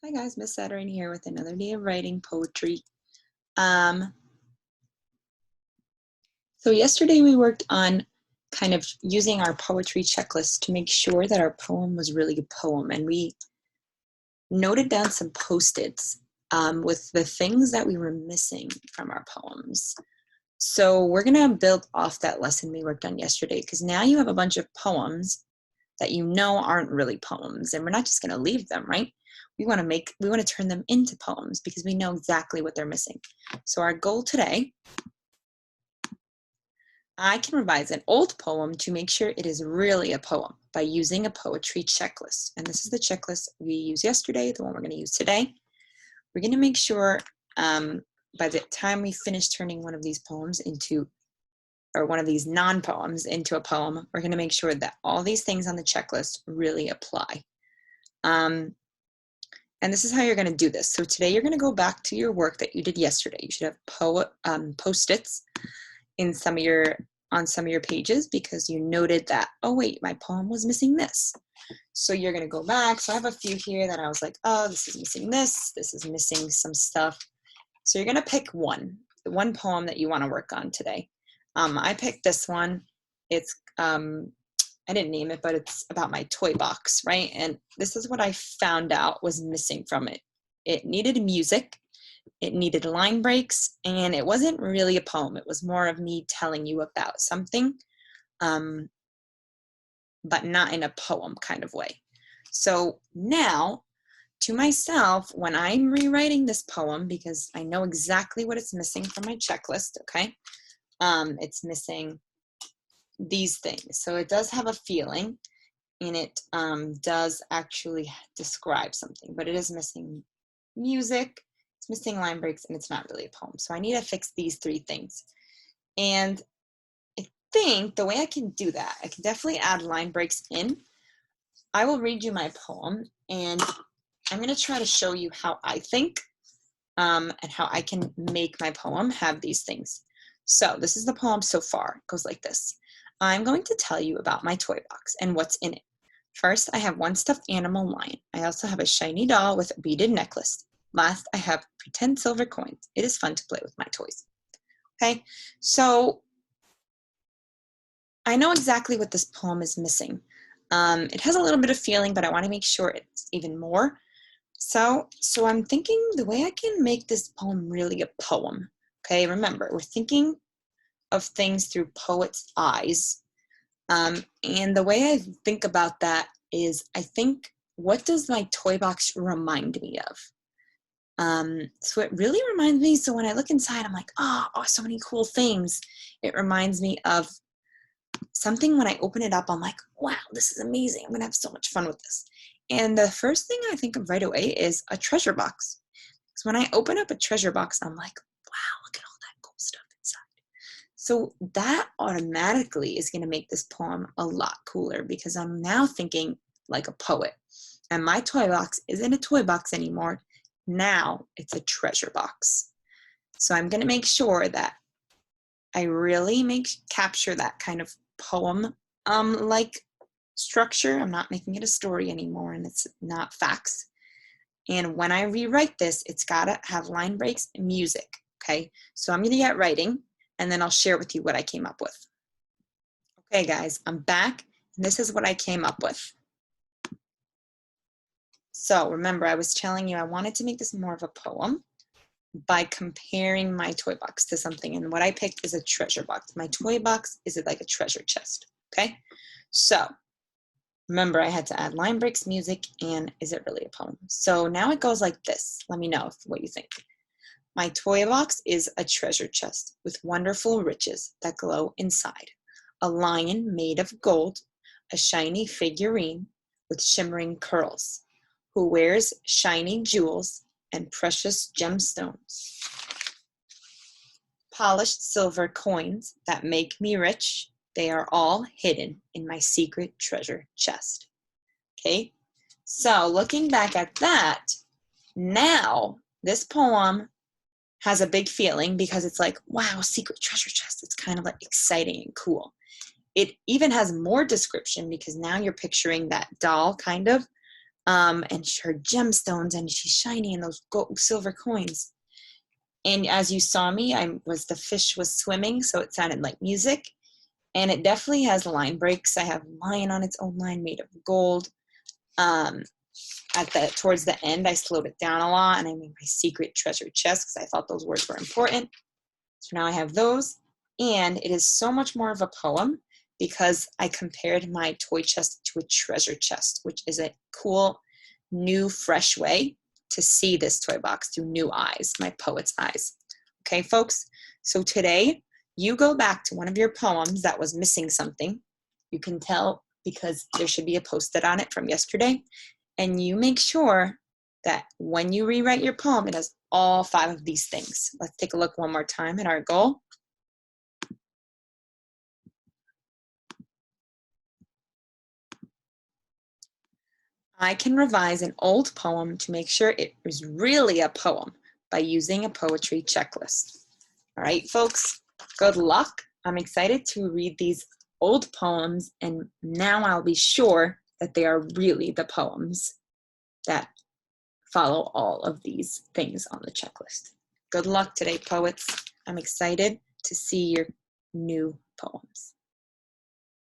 Hi guys, Miss Saturn here with another day of writing poetry. Um, so yesterday we worked on kind of using our poetry checklist to make sure that our poem was really a poem, and we noted down some post-its with the things that we were missing from our poems. So we're gonna build off that lesson we worked on yesterday, because now you have a bunch of poems that you know aren't really poems, and we're not just gonna leave them, right? We want to turn them into poems because we know exactly what they're missing. So our goal today, I can revise an old poem to make sure it is really a poem by using a poetry checklist. And this is the checklist we used yesterday, the one we're going to use today. We're going to make sure by the time we finish turning one of these poems into, or one of these non-poems into a poem, we're going to make sure that all these things on the checklist really apply. And this is how you're going to do this. So today you're going to go back to your work that you did yesterday. You should have post-its in on some of your pages because you noted that, oh wait, my poem was missing this. So you're going to go back. So I have a few here that I was like, oh, this is missing this is missing some stuff. So you're going to pick the one poem that you want to work on today. I picked this one. It's I didn't name it, but it's about my toy box, right? And this is what I found out was missing from it. It needed music, it needed line breaks, and it wasn't really a poem. It was more of me telling you about something, but not in a poem kind of way. So now, to myself, when I'm rewriting this poem, because I know exactly what it's missing from my checklist, okay? It's missing these things. So it does have a feeling, and it does actually describe something, but it is missing music, it's missing line breaks, and it's not really a poem. So I need to fix these three things. And I think the way I can do that, I can definitely add line breaks in. I will read you my poem, and I'm going to try to show you how I think and how I can make my poem have these things. So this is the poem so far. It goes like this. I'm going to tell you about my toy box and what's in it. First, I have one stuffed animal lion. I also have a shiny doll with a beaded necklace. Last, I have pretend silver coins. It is fun to play with my toys. Okay, so I know exactly what this poem is missing. It has a little bit of feeling, but I want to make sure it's even more. So I'm thinking the way I can make this poem really a poem. Okay, remember, we're thinking of things through poet's eyes. And the way I think about that is I think, what does my toy box remind me of? So it really reminds me, so when I look inside, I'm like, oh, so many cool things. It reminds me of something when I open it up, I'm like, wow, this is amazing. I'm gonna have so much fun with this. And the first thing I think of right away is a treasure box. So when I open up a treasure box, I'm like, wow, look at all that cool stuff inside. So that automatically is going to make this poem a lot cooler because I'm now thinking like a poet. And my toy box isn't a toy box anymore. Now it's a treasure box. So I'm going to make sure that I really capture that kind of poem like structure. I'm not making it a story anymore, and it's not facts. And when I rewrite this, it's got to have line breaks and music. Okay, so I'm going to get writing, and then I'll share with you what I came up with. Okay, guys, I'm back, and this is what I came up with. So remember, I was telling you I wanted to make this more of a poem by comparing my toy box to something, and what I picked is a treasure box. My toy box is like a treasure chest. Okay, so remember, I had to add line breaks, music, and is it really a poem? So now it goes like this. Let me know what you think. My toy box is a treasure chest with wonderful riches that glow inside. A lion made of gold, a shiny figurine with shimmering curls, who wears shiny jewels and precious gemstones. Polished silver coins that make me rich, they are all hidden in my secret treasure chest. Okay, so looking back at that, now this poem has a big feeling because it's like, wow, secret treasure chest. It's kind of like exciting and cool. It even has more description because now you're picturing that doll kind of and her gemstones, and she's shiny, and those gold, silver coins. And as you saw me, the fish was swimming, so it sounded like music. And it definitely has line breaks. I have lion on its own line made of gold. Towards the end, I slowed it down a lot, and I made my secret treasure chest because I thought those words were important. So now I have those, and it is so much more of a poem because I compared my toy chest to a treasure chest, which is a cool, new, fresh way to see this toy box through new eyes, my poet's eyes. Okay, folks? So today, you go back to one of your poems that was missing something. You can tell because there should be a Post-it on it from yesterday. And you make sure that when you rewrite your poem, it has all 5 of these things. Let's take a look one more time at our goal. I can revise an old poem to make sure it is really a poem by using a poetry checklist. All right, folks, good luck. I'm excited to read these old poems, and now I'll be sure that they are really the poems that follow all of these things on the checklist. Good luck today, poets. I'm excited to see your new poems.